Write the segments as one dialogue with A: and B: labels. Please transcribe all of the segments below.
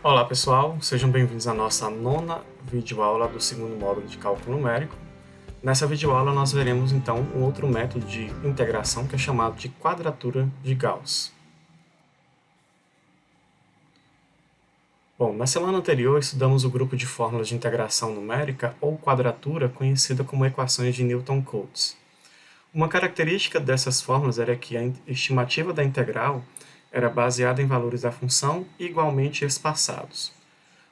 A: Olá pessoal, sejam bem-vindos à nossa nona videoaula do segundo módulo de cálculo numérico. Nessa videoaula nós veremos então um outro método de integração que é chamado de quadratura de Gauss. Bom, na semana anterior estudamos o grupo de fórmulas de integração numérica ou quadratura conhecida como equações de Newton-Cotes. Uma característica dessas fórmulas era que a estimativa da integral era baseada em valores da função igualmente espaçados.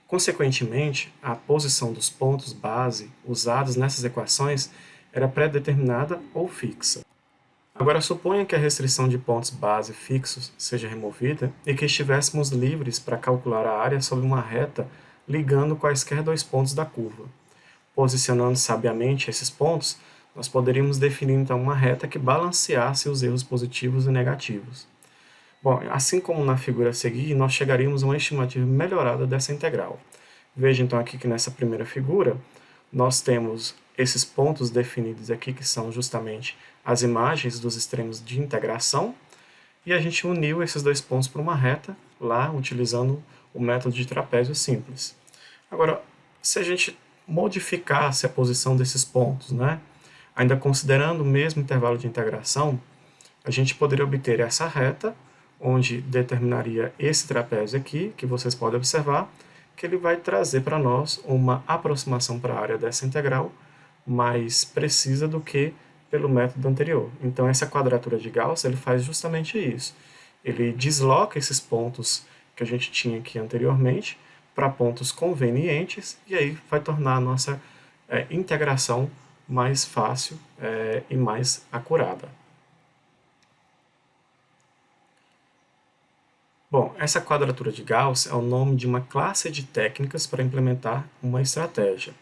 A: Consequentemente, a posição dos pontos base usados nessas equações era pré-determinada ou fixa. Agora, suponha que a restrição de pontos base fixos seja removida e que estivéssemos livres para calcular a área sobre uma reta ligando quaisquer dois pontos da curva. Posicionando sabiamente esses pontos, nós poderíamos definir então uma reta que balanceasse os erros positivos e negativos. Bom, assim como na figura a seguir, nós chegaríamos a uma estimativa melhorada dessa integral. Veja então aqui que nessa primeira figura, nós temos esses pontos definidos aqui, que são justamente as imagens dos extremos de integração, e a gente uniu esses dois pontos para uma reta, lá utilizando o método de trapézio simples. Agora, se a gente modificasse a posição desses pontos, ainda considerando o mesmo intervalo de integração, a gente poderia obter essa reta, onde determinaria esse trapézio aqui, que vocês podem observar, que ele vai trazer para nós uma aproximação para a área dessa integral mais precisa do que pelo método anterior. Então, essa quadratura de Gauss ele faz justamente isso. Ele desloca esses pontos que a gente tinha aqui anteriormente para pontos convenientes e aí vai tornar a nossa integração mais fácil e mais acurada. Bom, essa quadratura de Gauss é o nome de uma classe de técnicas para implementar uma estratégia.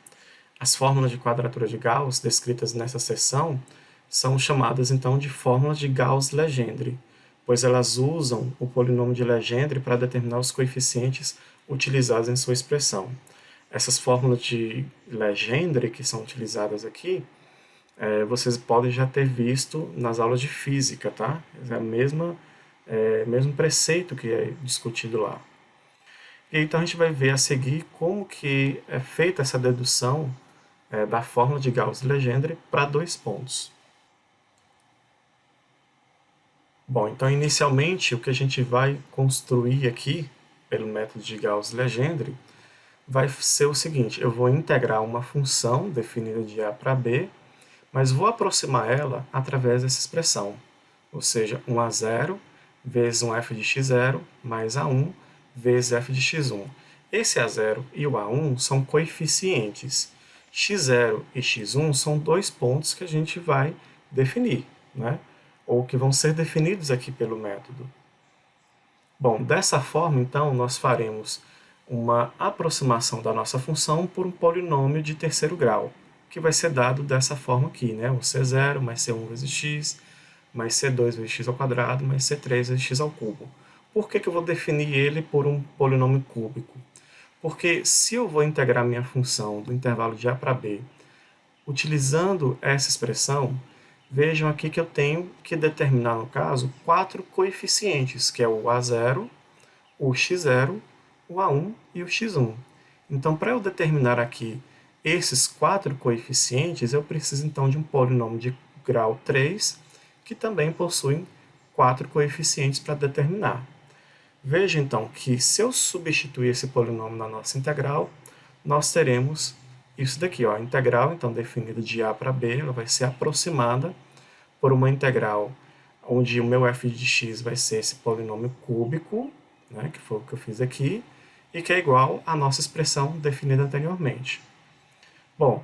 A: As fórmulas de quadratura de Gauss descritas nessa seção são chamadas então de fórmulas de Gauss-Legendre, pois elas usam o polinômio de Legendre para determinar os coeficientes utilizados em sua expressão. Essas fórmulas de Legendre que são utilizadas aqui, vocês podem já ter visto nas aulas de física, tá? É a mesmo preceito que é discutido lá. E então a gente vai ver a seguir como que é feita essa dedução da fórmula de Gauss-Legendre para dois pontos. Bom, então inicialmente o que a gente vai construir aqui, pelo método de Gauss-Legendre, vai ser o seguinte: eu vou integrar uma função definida de a para b, mas vou aproximar ela através dessa expressão, ou seja, 1 a 0 vezes um f de x0 mais a1 vezes f de x1. Esse a0 e o a1 são coeficientes. x0 e x1 são dois pontos que a gente vai definir, ou que vão ser definidos aqui pelo método. Bom, dessa forma, então, nós faremos uma aproximação da nossa função por um polinômio de terceiro grau, que vai ser dado dessa forma aqui, o c0 mais c1 vezes x, mais c2 vezes x ao quadrado, mais c3 vezes x ao cubo. Por que eu vou definir ele por um polinômio cúbico? Porque se eu vou integrar minha função do intervalo de a para b, utilizando essa expressão, vejam aqui que eu tenho que determinar, no caso, quatro coeficientes, que é o a0, o x0, o a1 e o x1. Então, para eu determinar aqui esses quatro coeficientes, eu preciso então de um polinômio de grau 3, que também possui quatro coeficientes para determinar. Veja então que se eu substituir esse polinômio na nossa integral, nós teremos isso daqui, a integral então definida de a para b, ela vai ser aproximada por uma integral onde o meu f de x vai ser esse polinômio cúbico, que foi o que eu fiz aqui, e que é igual à nossa expressão definida anteriormente. Bom,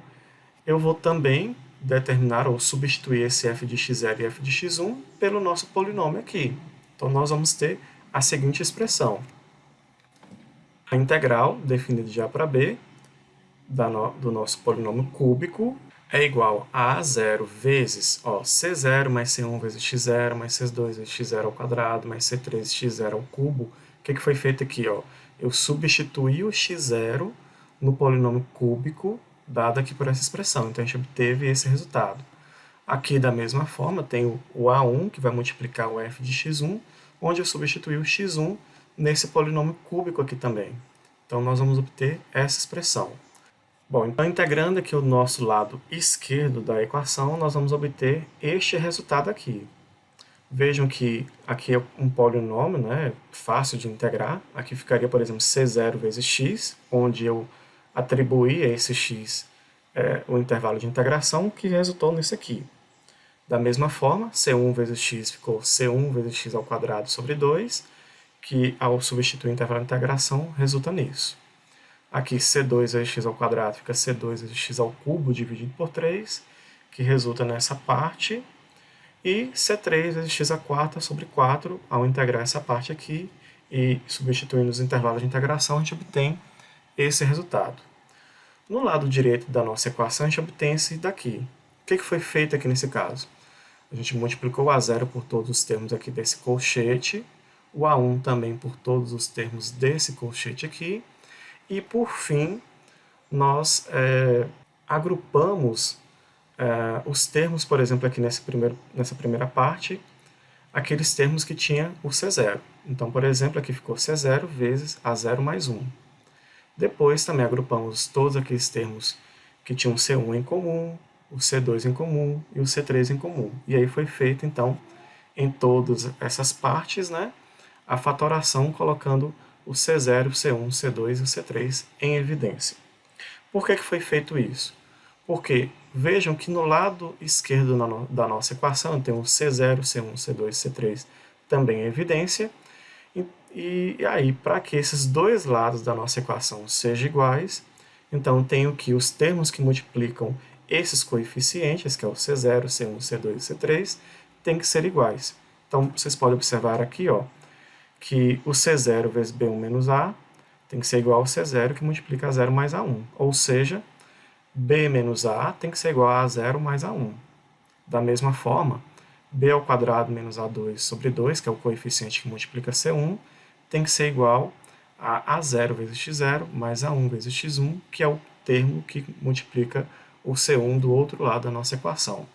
A: eu vou também determinar ou substituir esse f de x0 e f de x1 pelo nosso polinômio aqui. Então, nós vamos ter a seguinte expressão. A integral definida de a para b do nosso polinômio cúbico é igual a a0 vezes c0 mais c1 vezes x0 mais c2 vezes x0 ao quadrado mais c3 vezes x0 ao cubo. O que foi feito aqui? Eu substituí o x0 no polinômio cúbico dado aqui por essa expressão. Então, a gente obteve esse resultado. Aqui, da mesma forma, tem o a1, que vai multiplicar o f de x1, onde eu substituí o x1 nesse polinômio cúbico aqui também. Então, nós vamos obter essa expressão. Bom, então integrando aqui o nosso lado esquerdo da equação, nós vamos obter este resultado aqui. Vejam que aqui é um polinômio, né, fácil de integrar. Aqui ficaria, por exemplo, c0 vezes x, onde eu atribuí a esse x o intervalo de integração, que resultou nisso aqui. Da mesma forma, c1 vezes x ficou c1 vezes x ao quadrado sobre 2, que ao substituir o intervalo de integração resulta nisso. Aqui c2 vezes x ao quadrado fica c2 vezes x ao cubo dividido por 3, que resulta nessa parte. E c3 vezes x à quarta sobre 4, ao integrar essa parte aqui e substituindo os intervalos de integração, a gente obtém esse resultado. No lado direito da nossa equação, a gente obtém esse daqui. O que foi feito aqui nesse caso? A gente multiplicou o A0 por todos os termos aqui desse colchete, o A1 também por todos os termos desse colchete aqui, e por fim, nós agrupamos os termos, por exemplo, aqui nessa primeira parte, aqueles termos que tinha o C0. Então, por exemplo, aqui ficou C0 vezes A0 mais 1. Depois também agrupamos todos aqueles termos que tinham o C1 em comum, o C2 em comum e o C3 em comum. E aí foi feito, então, em todas essas partes, né, a fatoração colocando o C0, o C1, o C2 e o C3 em evidência. Por que foi feito isso? Porque vejam que no lado esquerdo da nossa equação tem o C0, C1, C2, C3 também em evidência. E aí, para que esses dois lados da nossa equação sejam iguais, então tenho que os termos que multiplicam esses coeficientes, que é o C0, C1, C2 e C3, têm que ser iguais. Então, vocês podem observar aqui, ó, que o C0 vezes B1 menos A tem que ser igual ao C0, que multiplica A0 mais A1. Ou seja, B menos A tem que ser igual a A0 mais A1. Da mesma forma, B ao quadrado menos A2 sobre 2, que é o coeficiente que multiplica C1, tem que ser igual a A0 vezes X0 mais A1 vezes X1, que é o termo que multiplica o C1 do outro lado da nossa equação.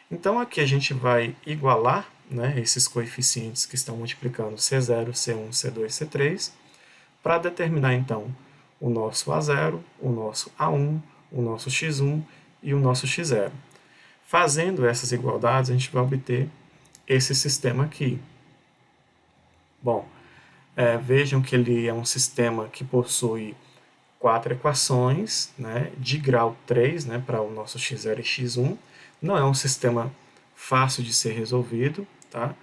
A: Então, aqui a gente vai igualar, né, esses coeficientes que estão multiplicando C0, C1, C2, C3, para determinar, então, o nosso A0, o nosso A1, o nosso X1 e o nosso X0. Fazendo essas igualdades, a gente vai obter esse sistema aqui. Bom, vejam que ele é um sistema que possui 4 equações, né, de grau 3, né, para o nosso x0 e x1. Não é um sistema fácil de ser resolvido, tá?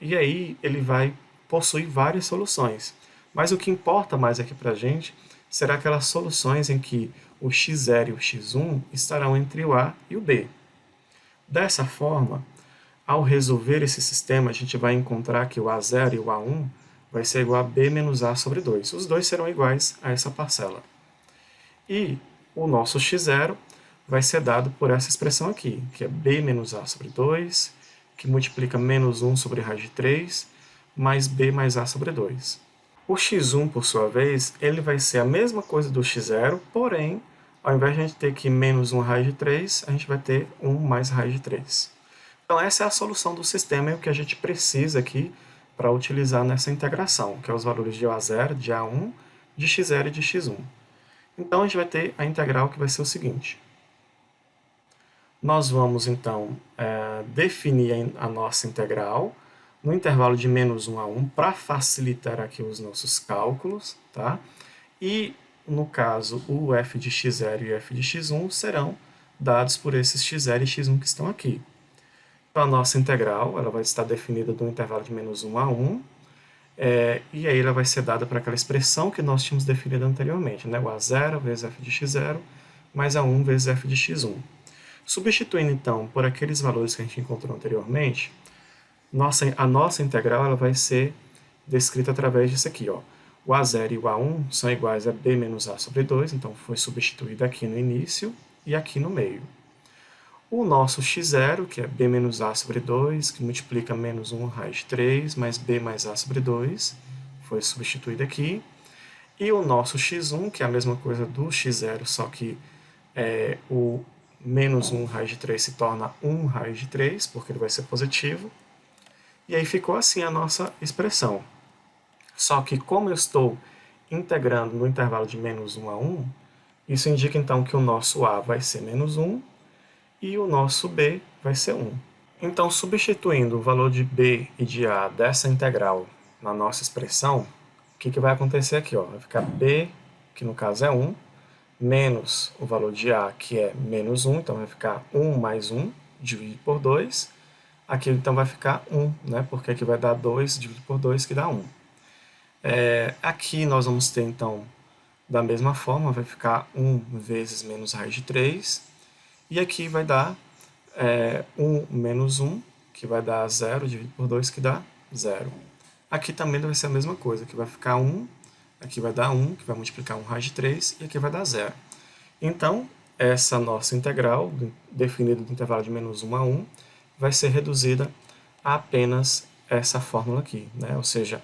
A: E aí ele vai possuir várias soluções. Mas o que importa mais aqui para a gente será aquelas soluções em que o x0 e o x1 estarão entre o A e o B. Dessa forma, ao resolver esse sistema, a gente vai encontrar que o A0 e o A1 vai ser igual a B menos A sobre 2. Os dois serão iguais a essa parcela. E o nosso x0 vai ser dado por essa expressão aqui, que é B menos A sobre 2, que multiplica menos 1 sobre raiz de 3, mais B mais A sobre 2. O x1, por sua vez, ele vai ser a mesma coisa do x0, porém, ao invés de a gente ter aqui menos 1 raiz de 3, a gente vai ter 1 mais raiz de 3. Então, essa é a solução do sistema e o que a gente precisa aqui para utilizar nessa integração, que é os valores de A0, de A1, de x0 e de x1. Então, a gente vai ter a integral que vai ser o seguinte. Nós vamos, então, definir a nossa integral no intervalo de menos 1 a 1 para facilitar aqui os nossos cálculos, tá? E, no caso, o f de x0 e o f de x1 serão dados por esses x0 e x1 que estão aqui. Então, a nossa integral ela vai estar definida no intervalo de menos 1 a 1, e aí ela vai ser dada para aquela expressão que nós tínhamos definido anteriormente, né? O A0 vezes f de x0 mais A1 vezes f de x1. Substituindo, então, por aqueles valores que a gente encontrou anteriormente, a nossa integral ela vai ser descrita através disso aqui. Ó. O A0 e o A1 são iguais a B menos A sobre 2, então foi substituído aqui no início e aqui no meio. O nosso x0, que é B menos A sobre 2, que multiplica menos 1 raiz de 3, mais B mais A sobre 2, foi substituído aqui. E o nosso x1, que é a mesma coisa do x0, só que o menos 1 raiz de 3 se torna 1 raiz de 3, porque ele vai ser positivo. E aí ficou assim a nossa expressão. Só que como eu estou integrando no intervalo de menos 1 a 1, isso indica então que o nosso a vai ser menos 1 e o nosso b vai ser 1. Então, substituindo o valor de b e de a dessa integral na nossa expressão, o que vai acontecer aqui? Ó? Vai ficar b, que no caso é 1, menos o valor de a, que é menos 1, então vai ficar 1 mais 1, dividido por 2. Aqui então vai ficar 1, né? Porque aqui vai dar 2 dividido por 2, que dá 1. Aqui nós vamos ter então, da mesma forma, vai ficar 1 vezes menos raiz de 3. E aqui vai dar 1 menos 1, que vai dar 0 dividido por 2, que dá 0. Aqui também vai ser a mesma coisa, que vai ficar 1, aqui vai dar 1, que vai multiplicar 1 raiz de 3, e aqui vai dar 0. Então, essa nossa integral, definida do intervalo de menos 1 a 1, vai ser reduzida a apenas essa fórmula aqui, né? Ou seja,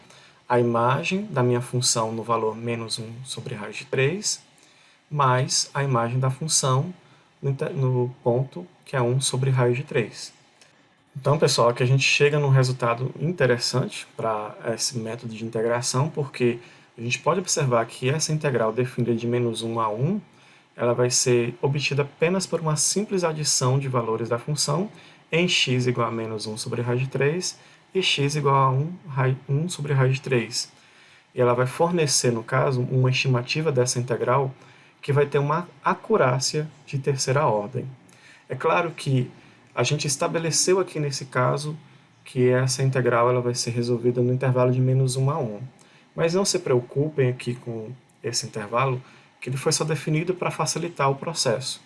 A: a imagem da minha função no valor menos 1 sobre raiz de 3, mais a imagem da função no ponto que é 1 sobre raiz de 3. Então, pessoal, aqui a gente chega num resultado interessante para esse método de integração, porque a gente pode observar que essa integral definida de menos 1 a 1, ela vai ser obtida apenas por uma simples adição de valores da função em x igual a menos 1 sobre raiz de 3 e x igual a 1 sobre raiz de 3. E ela vai fornecer, no caso, uma estimativa dessa integral que vai ter uma acurácia de terceira ordem. É claro que a gente estabeleceu aqui nesse caso que essa integral ela vai ser resolvida no intervalo de menos 1 a 1. Mas não se preocupem aqui com esse intervalo, que ele foi só definido para facilitar o processo.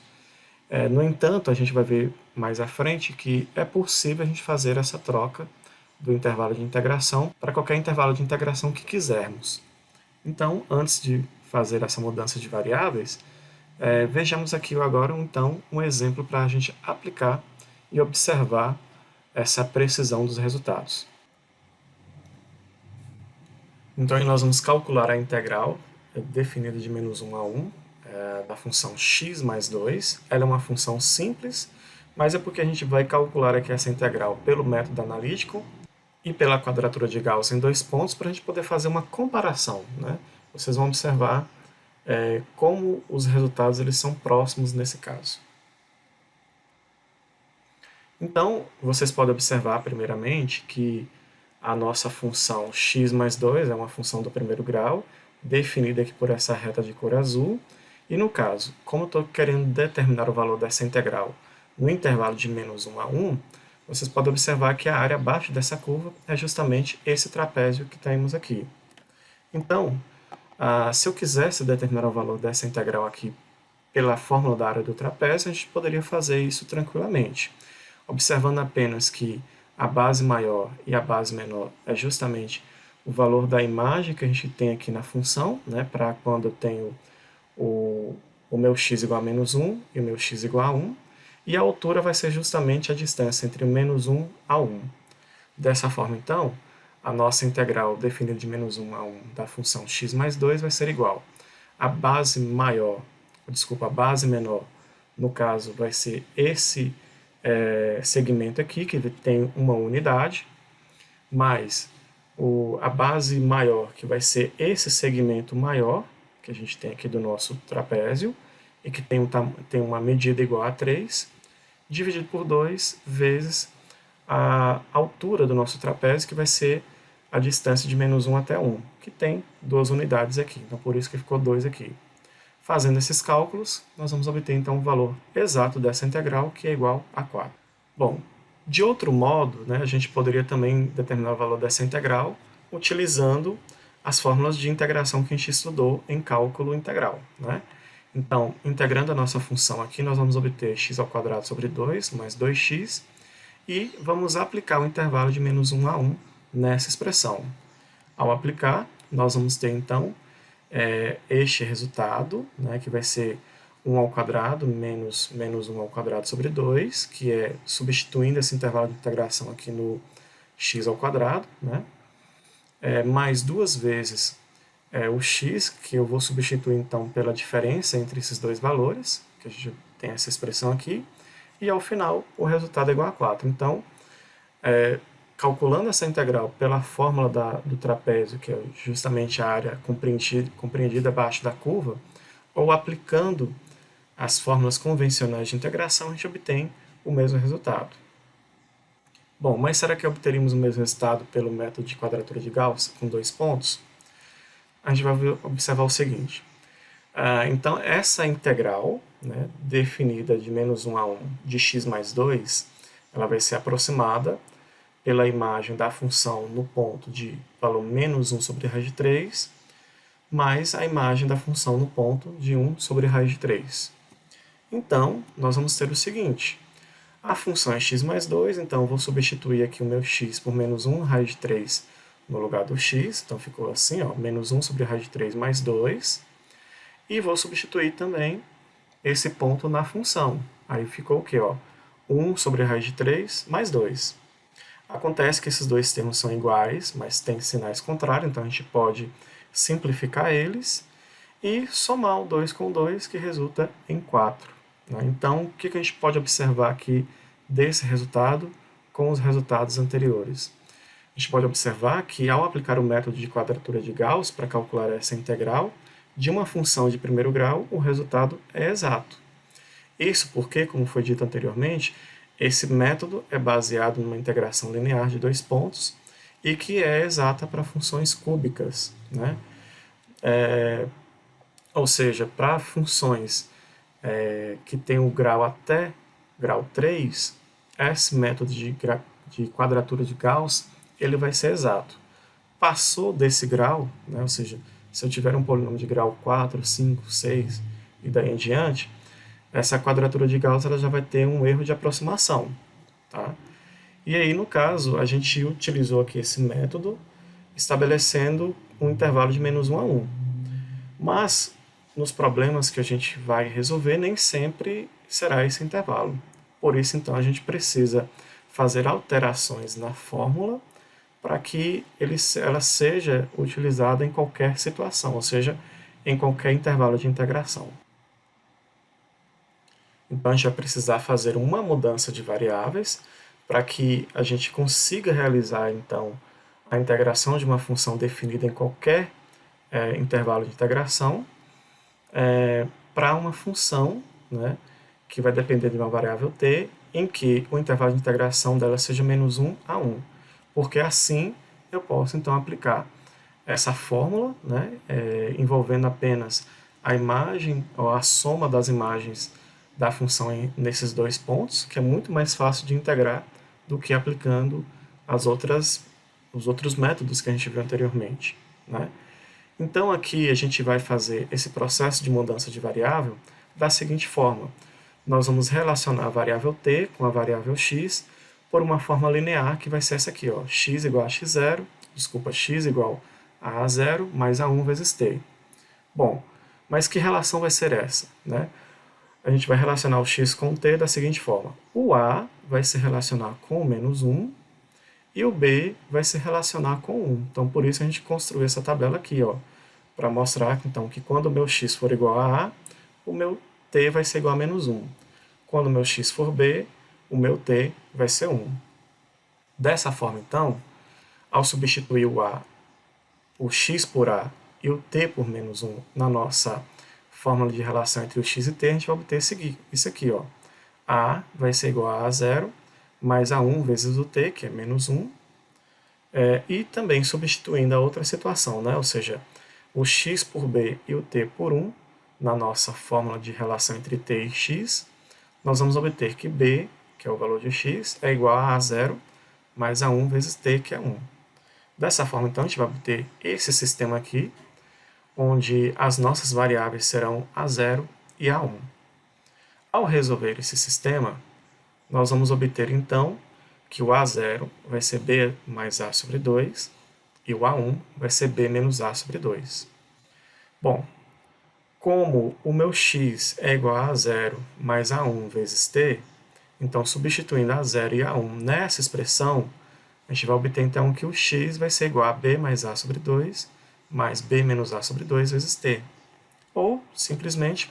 A: No entanto, a gente vai ver mais à frente que é possível a gente fazer essa troca do intervalo de integração para qualquer intervalo de integração que quisermos. Então, antes de fazer essa mudança de variáveis, vejamos aqui agora então um exemplo para a gente aplicar e observar essa precisão dos resultados. Então, nós vamos calcular a integral definida de menos 1 a 1 da função x mais 2. Ela é uma função simples, mas é porque a gente vai calcular aqui essa integral pelo método analítico e pela quadratura de Gauss em 2 pontos para a gente poder fazer uma comparação, né? Vocês vão observar como os resultados eles são próximos nesse caso. Então, vocês podem observar primeiramente que a nossa função x mais 2 é uma função do primeiro grau, definida aqui por essa reta de cor azul. E no caso, como eu estou querendo determinar o valor dessa integral no intervalo de menos 1 a 1, vocês podem observar que a área abaixo dessa curva é justamente esse trapézio que temos aqui. Então, se eu quisesse determinar o valor dessa integral aqui pela fórmula da área do trapézio, a gente poderia fazer isso tranquilamente, observando apenas que a base maior e a base menor é justamente o valor da imagem que a gente tem aqui na função, né, para quando eu tenho o meu x igual a menos 1 e o meu x igual a 1, e a altura vai ser justamente a distância entre menos 1 a 1. Dessa forma, então, a nossa integral definida de menos 1 a 1 da função x mais 2 vai ser igual a base maior, a base menor, no caso, vai ser esse segmento aqui, que tem uma unidade, mais a base maior, que vai ser esse segmento maior, que a gente tem aqui do nosso trapézio, e que tem uma medida igual a 3, dividido por 2 vezes a altura do nosso trapézio, que vai ser a distância de menos 1 até 1, que tem 2 unidades aqui, então por isso que ficou 2 aqui. Fazendo esses cálculos, nós vamos obter então o valor exato dessa integral, que é igual a 4. Bom, de outro modo, né, a gente poderia também determinar o valor dessa integral utilizando as fórmulas de integração que a gente estudou em cálculo integral, né? Então, integrando a nossa função aqui, nós vamos obter x ao quadrado sobre 2 mais 2x, e vamos aplicar o intervalo de menos 1 a 1 nessa expressão. Ao aplicar, nós vamos ter então este resultado, né, que vai ser 1 ao quadrado menos 1 ao quadrado sobre 2, que é substituindo esse intervalo de integração aqui no x ao quadrado, né, mais 2 vezes o x, que eu vou substituir então pela diferença entre esses dois valores, que a gente tem essa expressão aqui, e ao final o resultado é igual a 4. Então, calculando essa integral pela fórmula do trapézio, que é justamente a área compreendida abaixo da curva, ou aplicando as fórmulas convencionais de integração, a gente obtém o mesmo resultado. Bom, mas será que obteríamos o mesmo resultado pelo método de quadratura de Gauss, com 2 pontos? A gente vai observar o seguinte. Então, essa integral, né, definida de menos 1 a 1 de x mais 2, ela vai ser aproximada pela imagem da função no ponto de valor menos 1 sobre raiz de 3, mais a imagem da função no ponto de 1 sobre raiz de 3. Então, nós vamos ter o seguinte. A função é x mais 2, então eu vou substituir aqui o meu x por menos 1 raiz de 3 no lugar do x. Então ficou assim, ó, menos 1 sobre raiz de 3 mais 2. E vou substituir também esse ponto na função. Aí ficou o quê? Ó? 1 sobre raiz de 3 mais 2. Acontece que esses dois termos são iguais, mas têm sinais contrários, então a gente pode simplificar eles e somar o 2 com 2, que resulta em 4. Né? Então, o que a gente pode observar aqui desse resultado com os resultados anteriores? A gente pode observar que, ao aplicar o método de quadratura de Gauss para calcular essa integral de uma função de primeiro grau, o resultado é exato. Isso porque, como foi dito anteriormente, esse método é baseado numa integração linear de 2 pontos e que é exata para funções cúbicas, né? Ou seja, para funções que tem o grau até grau 3, esse método de quadratura de Gauss ele vai ser exato. Passou desse grau, né? Ou seja, se eu tiver um polinômio de grau 4, 5, 6 e daí em diante, essa quadratura de Gauss ela já vai ter um erro de aproximação. Tá? E aí, no caso, a gente utilizou aqui esse método, estabelecendo um intervalo de menos 1 a 1. Mas, nos problemas que a gente vai resolver, nem sempre será esse intervalo. Por isso, então, a gente precisa fazer alterações na fórmula para que ela seja utilizada em qualquer situação, ou seja, em qualquer intervalo de integração. Então, a gente vai precisar fazer uma mudança de variáveis para que a gente consiga realizar, então, a integração de uma função definida em qualquer intervalo de integração para uma função, né, que vai depender de uma variável t, em que o intervalo de integração dela seja menos 1 a 1. Porque assim eu posso, então, aplicar essa fórmula, né, envolvendo apenas a imagem, ou a soma das imagens da função nesses 2 pontos, que é muito mais fácil de integrar do que aplicando os outros métodos que a gente viu anteriormente. Né? Então, aqui a gente vai fazer esse processo de mudança de variável da seguinte forma. Nós vamos relacionar a variável t com a variável x por uma forma linear, que vai ser essa aqui, ó, x igual a x0, x igual a a0 mais a1 vezes t. Bom, mas que relação vai ser essa? Né? A gente vai relacionar o x com o t da seguinte forma. O a vai se relacionar com o menos 1 e o b vai se relacionar com 1. Então, por isso a gente construiu essa tabela aqui, ó, para mostrar então, que quando o meu x for igual a, o meu t vai ser igual a menos 1. Quando o meu x for b, o meu t vai ser 1. Dessa forma, então, ao substituir o x por a e o t por menos 1 na nossa fórmula de relação entre o x e t, a gente vai obter isso aqui. Ó. A vai ser igual a a0 mais a1 vezes o t, que é menos 1. E também substituindo a outra situação, né? Ou seja, o x por b e o t por 1, na nossa fórmula de relação entre t e x, nós vamos obter que b, que é o valor de x, é igual a a0 mais a1 vezes t, que é 1. Dessa forma, então, a gente vai obter esse sistema aqui, onde as nossas variáveis serão a0 e a1. Ao resolver esse sistema, nós vamos obter, então, que o a0 vai ser b mais a sobre 2 e o a1 vai ser b menos a sobre 2. Bom, como o meu x é igual a 0 mais a1 vezes t, então, substituindo a0 e a1 nessa expressão, a gente vai obter, então, que o x vai ser igual a b mais a sobre 2 mais b menos a sobre 2 vezes t. Ou, simplesmente,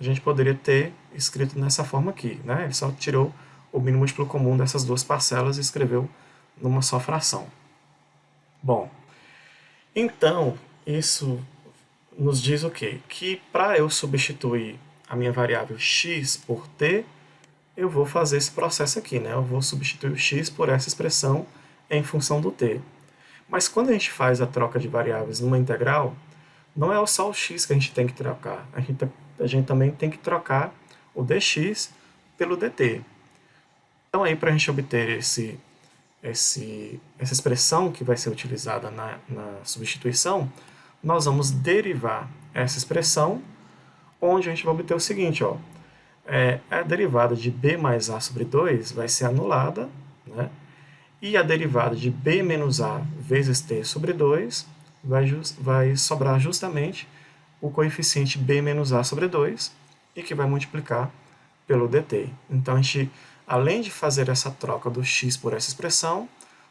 A: a gente poderia ter escrito nessa forma aqui. Né? Ele só tirou o mínimo múltiplo comum dessas duas parcelas e escreveu numa só fração. Bom, então isso nos diz o quê? Que para eu substituir a minha variável x por t, eu vou fazer esse processo aqui, né? Eu vou substituir o x por essa expressão em função do t. Mas quando a gente faz a troca de variáveis numa integral, não é só o x que a gente tem que trocar. A gente também tem que trocar o dx pelo dt. Então aí, para a gente obter essa expressão que vai ser utilizada na substituição, nós vamos derivar essa expressão, onde a gente vai obter o seguinte, ó, a derivada de b mais a sobre 2 vai ser anulada, né? E a derivada de b menos a vezes t sobre 2 vai sobrar justamente o coeficiente b menos a sobre 2 e que vai multiplicar pelo dt. Então, além de fazer essa troca do x por essa expressão,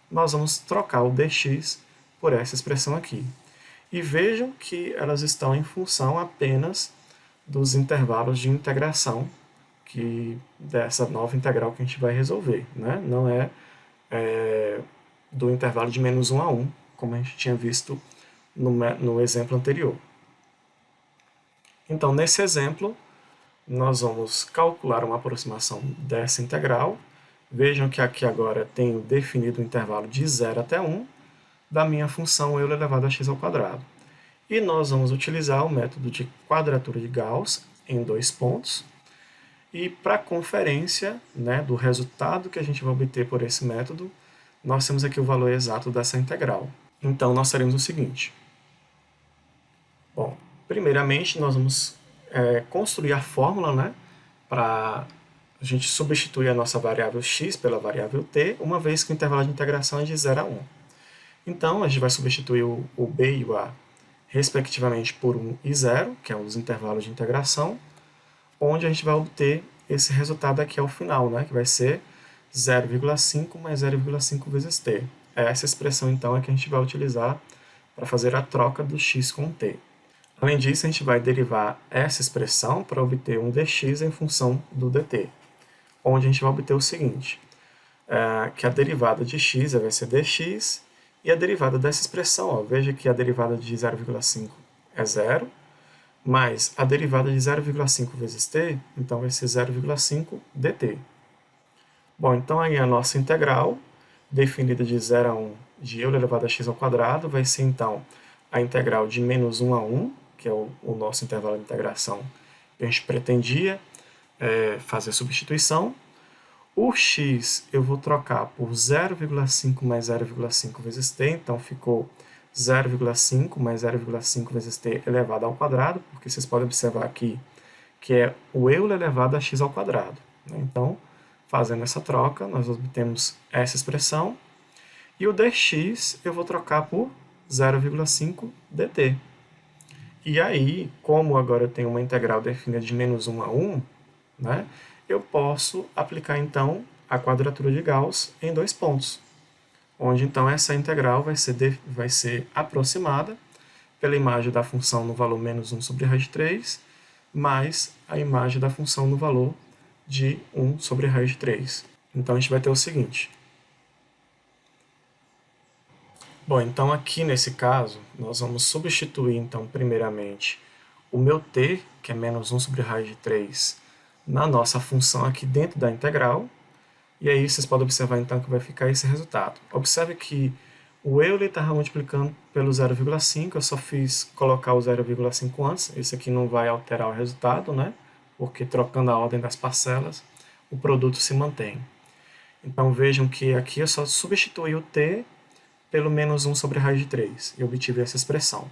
A: nós vamos trocar o dx por essa expressão aqui. E vejam que elas estão em função apenas dos intervalos de integração dessa nova integral que a gente vai resolver, né? Não é do intervalo de menos 1 a 1, como a gente tinha visto no exemplo anterior. Então, nesse exemplo, nós vamos calcular uma aproximação dessa integral. Vejam que aqui agora tenho definido o intervalo de 0 até 1 da minha função eu elevado a x ao quadrado. E nós vamos utilizar o método de quadratura de Gauss em 2 pontos. E para a conferência, né, do resultado que a gente vai obter por esse método, nós temos aqui o valor exato dessa integral. Então, nós teremos o seguinte. Bom, primeiramente, nós vamos construir a fórmula, né, para a gente substituir a nossa variável x pela variável t, uma vez que o intervalo de integração é de 0 a 1. Então, a gente vai substituir o b e o a, respectivamente, por 1 e 0, que é um dos intervalos de integração, onde a gente vai obter esse resultado aqui ao final, né, que vai ser 0,5 mais 0,5 vezes t. Essa expressão, então, é que a gente vai utilizar para fazer a troca do x com t. Além disso, a gente vai derivar essa expressão para obter um dx em função do dt, onde a gente vai obter o seguinte, que a derivada de x vai ser dx, e a derivada dessa expressão, ó, veja que a derivada de 0,5 é 0, mais a derivada de 0,5 vezes t, então vai ser 0,5 dt. Bom, então aí a nossa integral, definida de 0 a 1 de eu elevado a x ao quadrado, vai ser então a integral de menos 1 a 1, que é o nosso intervalo de integração que a gente pretendia fazer a substituição. O x eu vou trocar por 0,5 mais 0,5 vezes t, então ficou 0,5 mais 0,5 vezes t elevado ao quadrado, porque vocês podem observar aqui que é o eu elevado a x ao quadrado, né? Então, fazendo essa troca, nós obtemos essa expressão, e o dx eu vou trocar por 0,5 dt. E aí, como agora eu tenho uma integral definida de menos 1 a 1, né, eu posso aplicar então a quadratura de Gauss em 2 pontos, onde então essa integral vai ser aproximada pela imagem da função no valor menos 1 sobre raiz de 3, mais a imagem da função no valor de 1 sobre raiz de 3. Então a gente vai ter o seguinte. Bom, então aqui nesse caso, nós vamos substituir então primeiramente o meu t, que é menos 1 sobre raiz de 3, na nossa função aqui dentro da integral, e aí vocês podem observar então que vai ficar esse resultado. Observe que o eu estava multiplicando pelo 0,5, eu só fiz colocar o 0,5 antes, esse aqui não vai alterar o resultado, né? Porque trocando a ordem das parcelas, o produto se mantém. Então vejam que aqui eu só substituí o t pelo menos 1 sobre raiz de 3, e obtive essa expressão.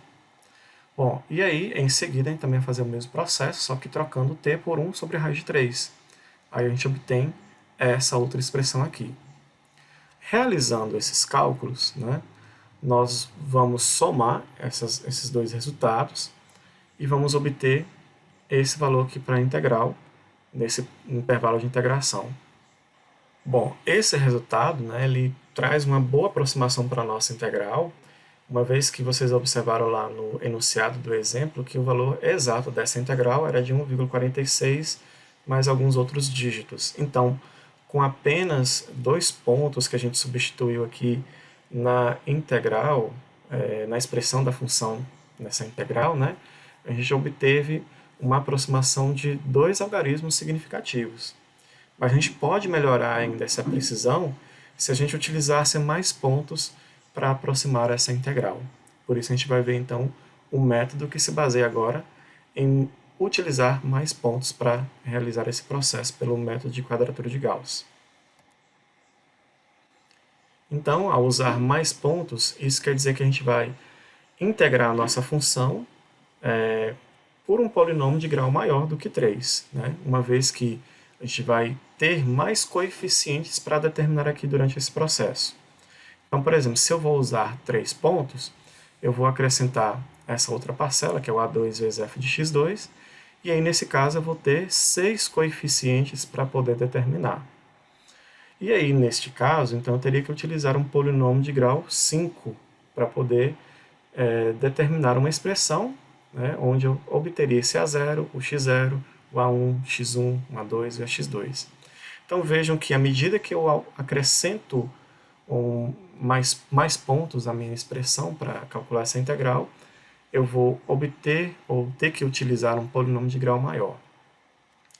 A: Bom, e aí, em seguida, a gente também vai fazer o mesmo processo, só que trocando t por 1 sobre raiz de 3. Aí a gente obtém essa outra expressão aqui. Realizando esses cálculos, né, nós vamos somar esses dois resultados e vamos obter esse valor aqui para a integral, nesse intervalo de integração. Bom, esse resultado, né, ele traz uma boa aproximação para a nossa integral, uma vez que vocês observaram lá no enunciado do exemplo que o valor exato dessa integral era de 1,46 mais alguns outros dígitos. Então, com apenas 2 pontos que a gente substituiu aqui na integral, na expressão da função nessa integral, né, a gente obteve uma aproximação de 2 algarismos significativos. Mas a gente pode melhorar ainda essa precisão se a gente utilizasse mais pontos para aproximar essa integral. Por isso a gente vai ver então um método que se baseia agora em utilizar mais pontos para realizar esse processo pelo método de quadratura de Gauss. Então, ao usar mais pontos, isso quer dizer que a gente vai integrar a nossa função por um polinômio de grau maior do que 3, né? Uma vez que a gente vai ter mais coeficientes para determinar aqui durante esse processo. Então, por exemplo, se eu vou usar 3 pontos, eu vou acrescentar essa outra parcela, que é o A2 vezes f de x2, e aí nesse caso eu vou ter 6 coeficientes para poder determinar. E aí, neste caso, então eu teria que utilizar um polinômio de grau 5 para poder determinar uma expressão, né, onde eu obteria esse A0, o x0, o A1, x1, o A2 e o x2. Então vejam que à medida que eu acrescento mais pontos à minha expressão para calcular essa integral, eu vou obter ou ter que utilizar um polinômio de grau maior.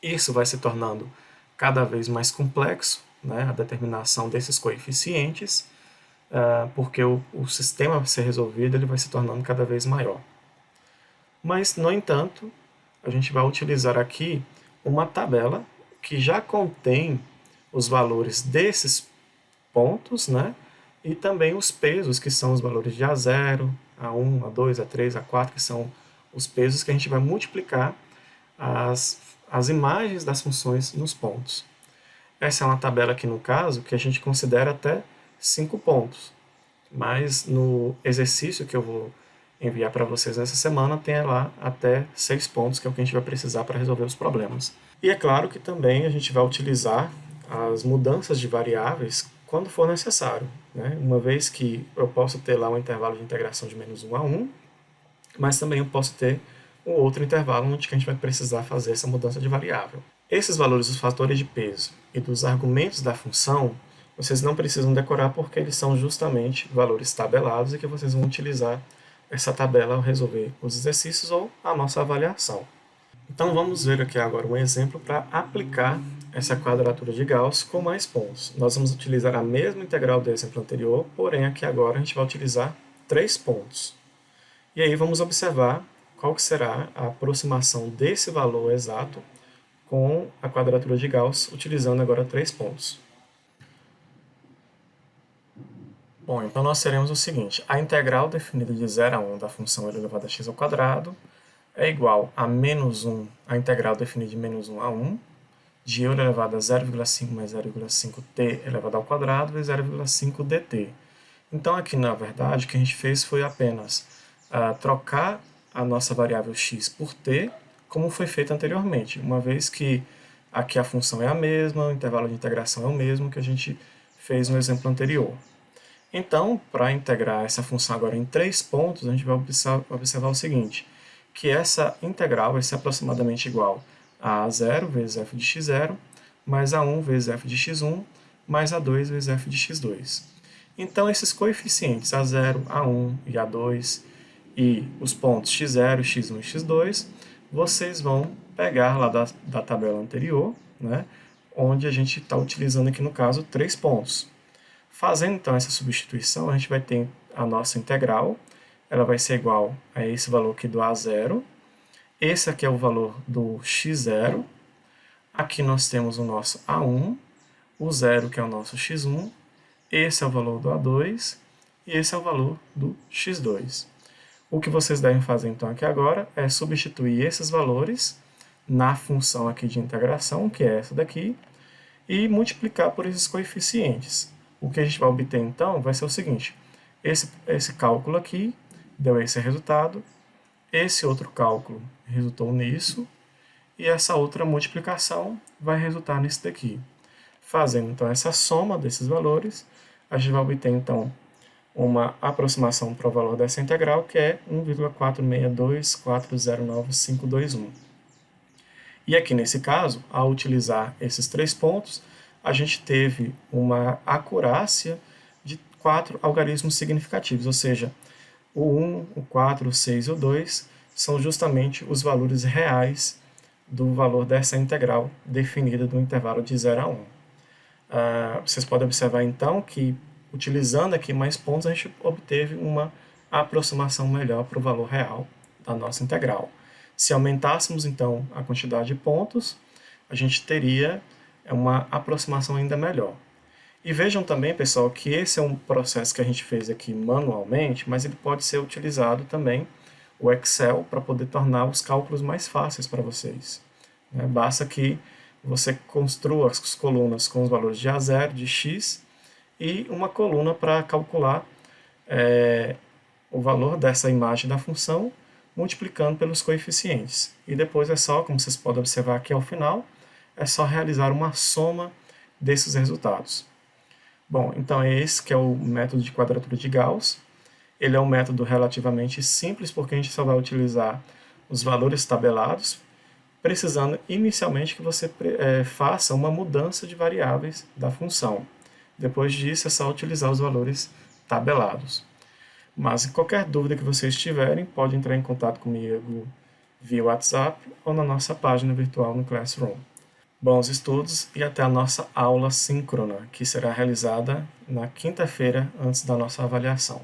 A: Isso vai se tornando cada vez mais complexo, né, a determinação desses coeficientes, porque o sistema a ser resolvido ele vai se tornando cada vez maior. Mas, no entanto, a gente vai utilizar aqui uma tabela que já contém os valores desses pontos, né, e também os pesos, que são os valores de A0, A1, A2, A3, A4, que são os pesos que a gente vai multiplicar as imagens das funções nos pontos. Essa é uma tabela aqui, no caso, que a gente considera até 5 pontos. Mas no exercício que eu vou enviar para vocês nessa semana, tem lá até 6 pontos, que é o que a gente vai precisar para resolver os problemas. E é claro que também a gente vai utilizar as mudanças de variáveis quando for necessário, né? Uma vez que eu posso ter lá um intervalo de integração de menos 1 a 1, mas também eu posso ter um outro intervalo onde a gente vai precisar fazer essa mudança de variável. Esses valores dos fatores de peso e dos argumentos da função, vocês não precisam decorar porque eles são justamente valores tabelados e que vocês vão utilizar essa tabela ao resolver os exercícios ou a nossa avaliação. Então vamos ver aqui agora um exemplo para aplicar essa quadratura de Gauss com mais pontos. Nós vamos utilizar a mesma integral do exemplo anterior, porém aqui agora a gente vai utilizar 3 pontos. E aí vamos observar qual que será a aproximação desse valor exato com a quadratura de Gauss, utilizando agora 3 pontos. Bom, então nós teremos o seguinte: a integral definida de 0 a 1 da função elevada a x ao quadrado é igual a menos 1, a integral definida de menos 1 a 1, de eu elevado a 0,5 mais 0,5t elevado ao quadrado vezes 0,5 dt. Então aqui, na verdade, o que a gente fez foi apenas trocar a nossa variável x por t, como foi feito anteriormente, uma vez que aqui a função é a mesma, o intervalo de integração é o mesmo que a gente fez no exemplo anterior. Então, para integrar essa função agora em 3 pontos, a gente vai observar o seguinte, que essa integral vai ser aproximadamente igual a A0 vezes f de x0, mais A1 vezes f de x1, mais A2 vezes f de x2. Então, esses coeficientes A0, A1 e A2, e os pontos x0, x1 e x2, vocês vão pegar lá da tabela anterior, né, onde a gente está utilizando aqui, no caso, 3 pontos. Fazendo, então, essa substituição, a gente vai ter a nossa integral, ela vai ser igual a esse valor aqui do A0, esse aqui é o valor do x0, aqui nós temos o nosso A1, o 0 que é o nosso x1, esse é o valor do A2 e esse é o valor do x2. O que vocês devem fazer, então, aqui agora é substituir esses valores na função aqui de integração, que é essa daqui, e multiplicar por esses coeficientes. O que a gente vai obter, então, vai ser o seguinte: esse cálculo aqui deu esse resultado, esse outro cálculo resultou nisso, e essa outra multiplicação vai resultar nisso daqui. Fazendo, então, essa soma desses valores, a gente vai obter, então, uma aproximação para o valor dessa integral, que é 1,462409,521. E aqui, nesse caso, ao utilizar esses 3 pontos, a gente teve uma acurácia de 4 algarismos significativos, ou seja, o 1, o 4, o 6 e o 2 são justamente os valores reais do valor dessa integral definida do intervalo de 0 a 1. Vocês podem observar então que, utilizando aqui mais pontos, a gente obteve uma aproximação melhor para o valor real da nossa integral. Se aumentássemos então a quantidade de pontos, a gente teria uma aproximação ainda melhor. E vejam também, pessoal, que esse é um processo que a gente fez aqui manualmente, mas ele pode ser utilizado também, o Excel, para poder tornar os cálculos mais fáceis para vocês. Basta que você construa as colunas com os valores de A0, de x, e uma coluna para calcular o valor dessa imagem da função, multiplicando pelos coeficientes. E depois é só, como vocês podem observar aqui ao final, é só realizar uma soma desses resultados. Bom, então é esse que é o método de quadratura de Gauss. Ele é um método relativamente simples, porque a gente só vai utilizar os valores tabelados, precisando inicialmente que você faça uma mudança de variáveis da função. Depois disso, é só utilizar os valores tabelados. Mas qualquer dúvida que vocês tiverem, pode entrar em contato comigo via WhatsApp ou na nossa página virtual no Classroom. Bons estudos e até a nossa aula síncrona, que será realizada na quinta-feira antes da nossa avaliação.